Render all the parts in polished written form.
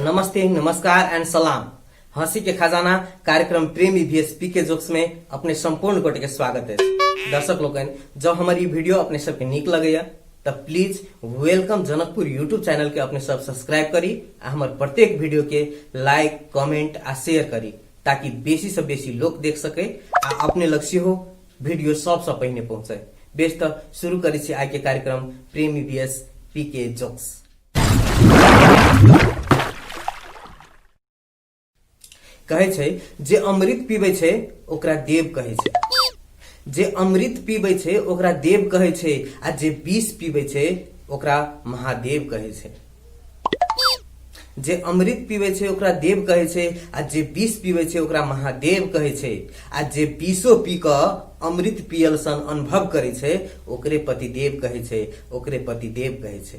नमस्ते, नमस्कार एंड सलाम। हंसी के खजाना कार्यक्रम प्रेमी VS पीके जोक्स में अपने संपूर्ण गोटे के स्वागत है। दर्शक लोगन, जब हमारी वीडियो अपने सबके निक लगे तब please welcome Janakpur YouTube channel के अपने सब सब्सक्राइब करी, हमारे प्रत्येक वीडियो के लाइक, कमेंट आ शेयर करी, ताकि बेसी से बेसी लोग देख सके आ अपने लक्ष्य हो वीडियो सबसे पहले पहुंचे। बेस तो शुरू करी छी आइ के कार्यक्रम प्रेमी VS पीके जोक्स। कहे छै जे अमृत पीबे छै ओकरा देव कहे छै, जे अमृत पीबे छै ओकरा देव कहे छै, आ जे विष पीबे छै ओकरा महादेव कहे छै। जे अमृत पीबे छै ओकरा देव कहे छै, आ जे विष पीबे छै ओकरा महादेव कहे छै, आ जे विषो पी क अमृत पियल सन अनुभव करे छै ओकरे पतिदेव कहे छै, ओकरे पतिदेव कहे छै।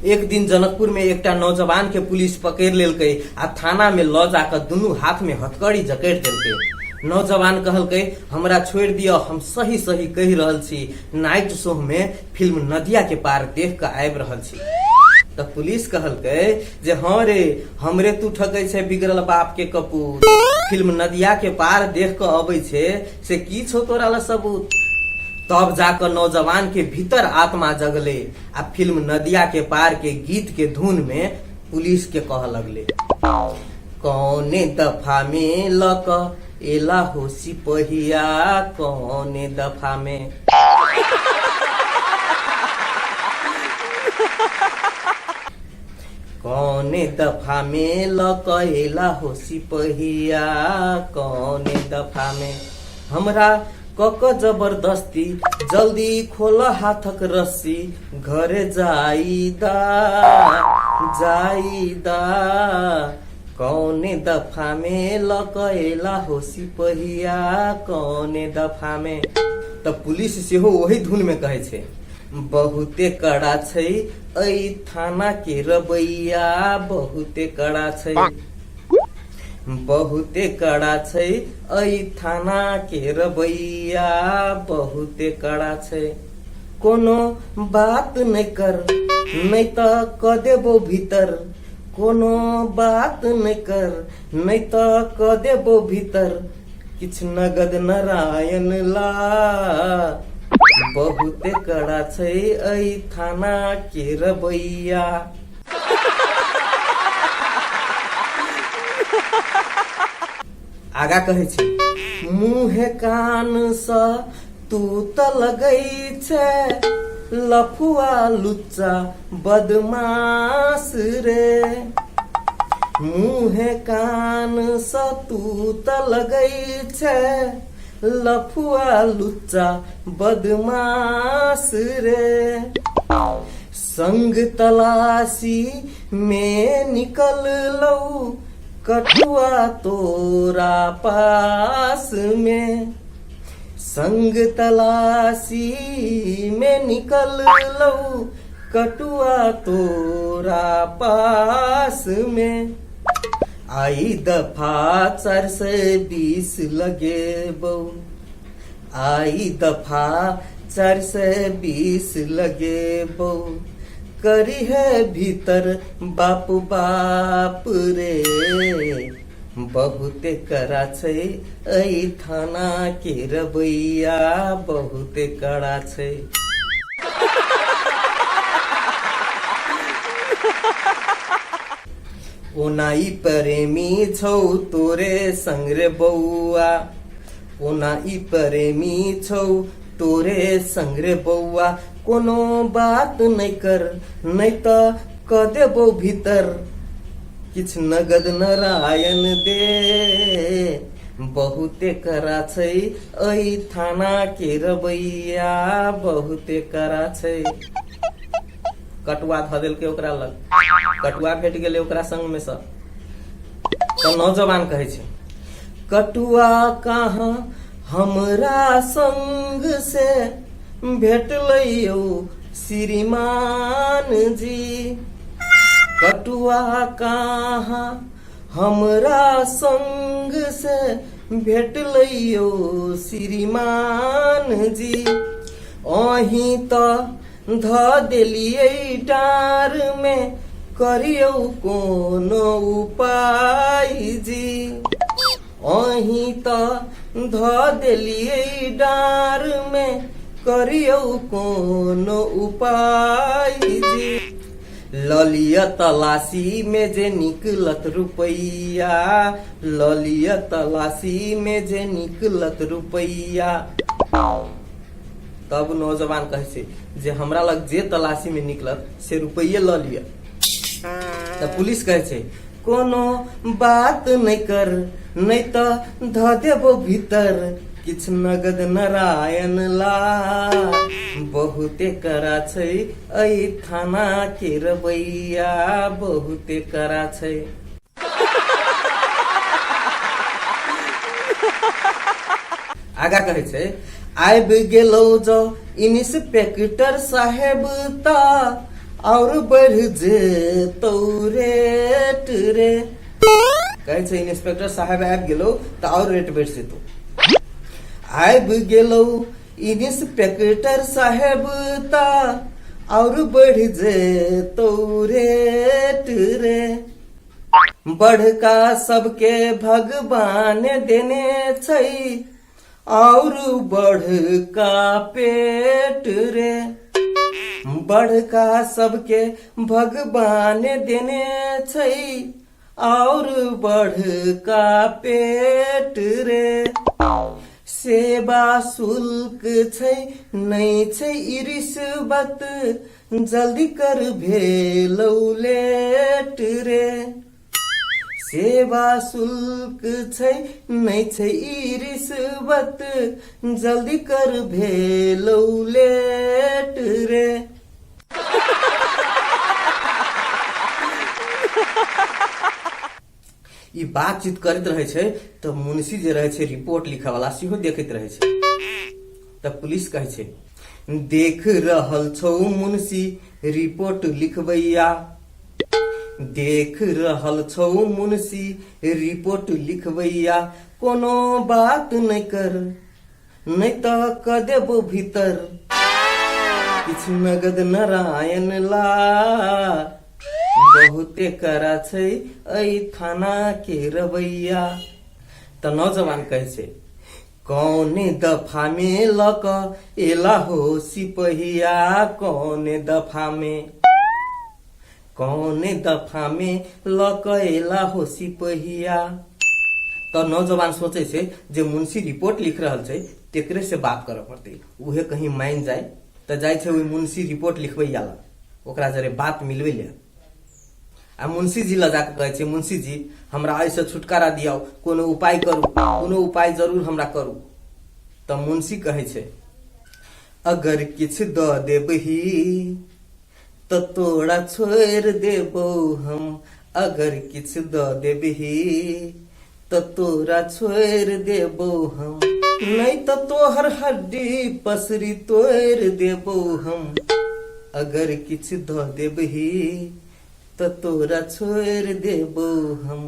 एक दिन जनकपुर में एकटा नौजवान के पुलिस पकड़ लेलकै आ थाना में ल जाकर दुनू हाथ में हथकड़ी जकड़ देलकै। नौजवान कहलकै, हमरा छोड़ दियो, हम सही सही कह रहल छी, नाइट शो में फिल्म नदिया के पार देख के आबि रहल छी। तो पुलिस कहलकै जे हाँ रे, हमरे तू ठकै छै बिगड़ल बाप के कपूत, फिल्म नदिया के पार देख के अबै छै से की छौ तोरा ला सबूत। तब जाकर नौजवान के भीतर आत्मा जगले आ फिल्म नदिया के पार के गीत के धुन में पुलिस के कह लगले, कौने दफा में लक एला हो सिपहिया, कौने दफा में। कौने दफा में लक एला हो सिपहिया, कौने दफा में। हमरा कक जबरदस्ती जल्दी खोल हाथक रस्सी, घरे जाईदा जाईदा, कौने दफा में लकैला हो सिपहिया, कौने दफा में। तो पुलिस सेहो वही धुन में कहे छै, बहुते कड़ा छै ऐ थाना के रवैया, बहुते कड़ा छै, बहुते कड़ा छै ऐ थाना के रवैया, बहुते कड़ा छै। कोनो बात नहीं कर नहीं तो क देबो भीतर, कोनो बात नहीं कर नहीं तो क देबो भीतर, किछ नगद नारायण ला, बहुते कड़ा छै ऐ थाना के रवैया। आगा कहे छै, मुँहे कान स तू त लगै छै, लफुआ लुच्चा बदमाश रे, मुँहे कान स तू त लगै छै, लफुआ लुच्चा बदमाश रे। संग तलाशी में निकल लो कटुआ तोरा पास में, संग तलाशी में निकल लो कटुआ तोरा पास में। आई दफा 420 लगे बऊ, आई दफा 420 लगे बऊ, करी है भीतर बाप बाप रे, बहुते कड़ा छै ऐ थाना के रवैया, बहुते कड़ा छै। ओनाई प्रेमी छौ तोरे संग रे बौआ, ओनाई प्रेमी छौ तोरे संग रे बौआ, कोनो बात नहीं कर नहीं तो क देबो भीतर, किछ नगद नारायण दे, बहुते कड़ा छै ऐ थाना के रवैया, बहुते कड़ा छै। कटुआ ध देलकै ओकरा लग, कटुआ भेट गेलै ओकरा संग में से। तो नौजवान कहे छै, कटुआ कहाँ हमरा संग से भेटलैयौ श्रीमान जी, कटुआ कहाँ हमरा संग से भेटलैयो श्रीमान जी, अही तो ध देलियै डार में, करियौ कोनो उपाय जी। अही तो ध देलियै डार में, करियौ कोनो उपाय जी। ललिया तलाशी में जे निकलत रुपैया, ललिया तलाशी में जे निकलत रुपैया। तब नौजवान कहे छै जे हमरा लग जे तलाशी में निकलत से रुपये ल लिया। तब पुलिस कहे छै कोनो बात नहीं कर, नहीं तो ध देबो भीतर, किछ नगद नारायण ला। बहुते करा छै एहि थाना के रवैया, बहुते करा छै। आगा कहे छै आबि गेलौ जो इंस्पेक्टर साहेब ता, और बढ़ जेतौ रेट रे। कहे छै इंस्पेक्टर साहेब आबि गेलौ त और रेट बढ़ जेतौ। आबि गेलौ इंस्पेक्टर साहेब ता, और बढ़ जेतौ रेट रे। बड़का सबके भगवान देने छै, और बड़का पेट रे। बड़का सबके भगवान देने छै, और बड़का पेट रे। सेवा शुल्क छै नहीं छै रिश्वत, जल्दी कर भेलौ लेट रे। सेवा शुल्क छै नहीं छै रिश्वत, जल्दी कर भेलौ लेट रे। ई बातचीत करते रहे छै तो मुंशी जे रहे छै रिपोर्ट लिखे वाला सेहो देखैत रहे छै। तब पुलिस कहे छै देख रहल छौ मुंशी रिपोर्ट लिखबैया, देख रहल छौ मुंशी रिपोर्ट लिखबैया। कोनो बात नहीं कर, नहीं तो क देबो भीतर, किछ नगद नारायण ला। बहुते करा छै एहि थाना के रवैया। त नौजवान कहे छै कौने दफा में लक एला हो सिपहिया, कौने दफा में, कौने दफा में लक एला हो सिपहिया। तो नौजवान सोचे छै जे मुंशी रिपोर्ट लिख रहल छै तेकरे से बात करे पड़ते, उहे कहीं मान जाए। त जाय छै ओइ मुंशी रिपोर्ट लिखबैया ला, ओकरा जरे बात मिलबै ले। आ मुंशी जी ला जाके कहे छै मुंशी जी हमरा ऐसे छुटकारा दियाओ, कोनो उपाय करू, कोनो उपाय जरूर हमरा करू। त मुंशी कहे छै अगर किछ द देबही त तोड़ा छोड़ देबो हम, अगर किछ द देबही त तोरा छोड़ देबो हम, नहीं तो तोहर हड्डी पसरी तोड़ देबो हम। अगर किछ द देबही त तोरा छोड़ देबो हम।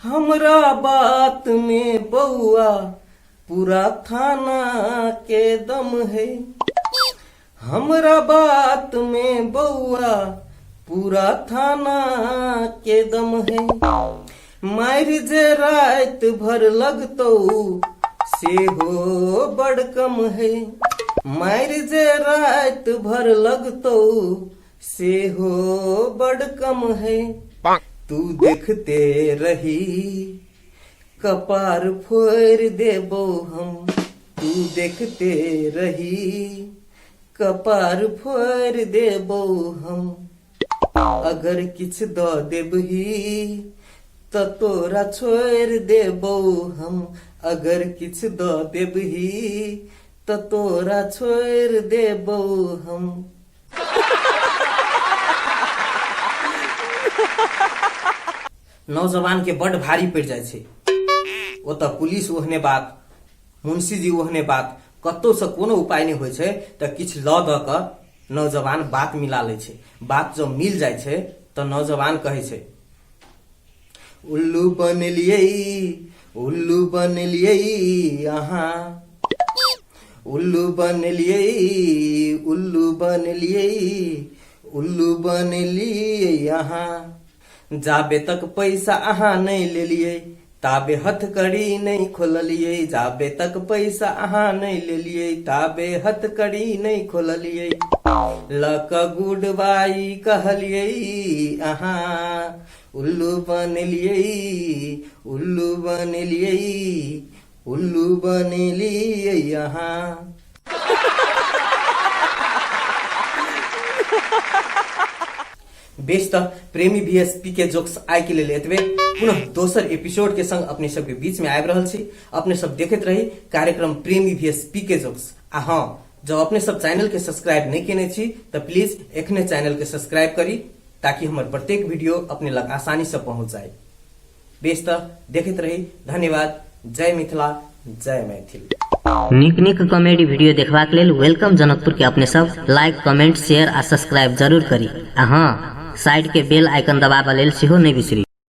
हमरा बात में बउआ पूरा थाना के दम है, हमरा बात में बउआ पूरा थाना के दम है। मार जे रात भर लगतौ से हो बड़ कम है, मार जे रात भर लगतौ से हो बड़ कम है। तू देखते रही कपार फोड़ देबो हम, तू देखते रही कपार फोड़ देबो हम। अगर किछ द देबही त तोरा छोड़ देबो हम, अगर किछ द देबही त तोरा छोड़ देबो हम। नौजवान के बड़ भारी पड़ जाय छै। ओतऽ पुलिस ओहने बात, मुंशी जी ओहने बात, कतौ से कोनो उपाय नहीं होय छै त किछ ल द क नौजवान बात मिला ले छे। बात जब मिल जाए छे तो नौजवान कहे छे, उल्लू बनलियै, उल्लू बनलियै अहाँ, उल्लू बनलियै, उल्लू बनलियै, उल्लू बनलियै अहाँ। जाबे तक पैसा अहाँ नहीं लेलियै ताबे हथकड़ी नहीं खोललियै, जाबे तक पैसा अहाँ नहीं लेलियै ताबे हथकड़ी नहीं खोललियै। लक गुड बाई कहलियै अहाँ, उल्लू बनलियै, उल्लू बनलियै, उल्लू बनलियै अहाँ। बेस त प्रेमी VS PK जोक्स आइ के लेल एतबे। पुनः दोसर एपिसोड के संग अपने सबके बीच में आबि रहल छी। अपने सब देखैत रही कार्यक्रम प्रेमी VS PK जोक्स। आ हाँ, जब अपने सब चैनल के सब्सक्राइब नहीं केने छी तो प्लीज एखने चैनल के सब्सक्राइब करी, ताकि हमर प्रत्येक वीडियो अपने लग आसानी से पहुंच जाए। बेस त देखैत रही। धन्यवाद। जय मिथिला, जय मैथिल। नीक नीक कॉमेडी वीडियो देखबाक लेल वेलकम जनकपुर के अपने सब लाइक, कमेंट, शेयर आ सब्सक्राइब जरूर करी। आ हाँ, साइड के बेल आइकन दबाबा लेल सेहो नहीं बिसरी।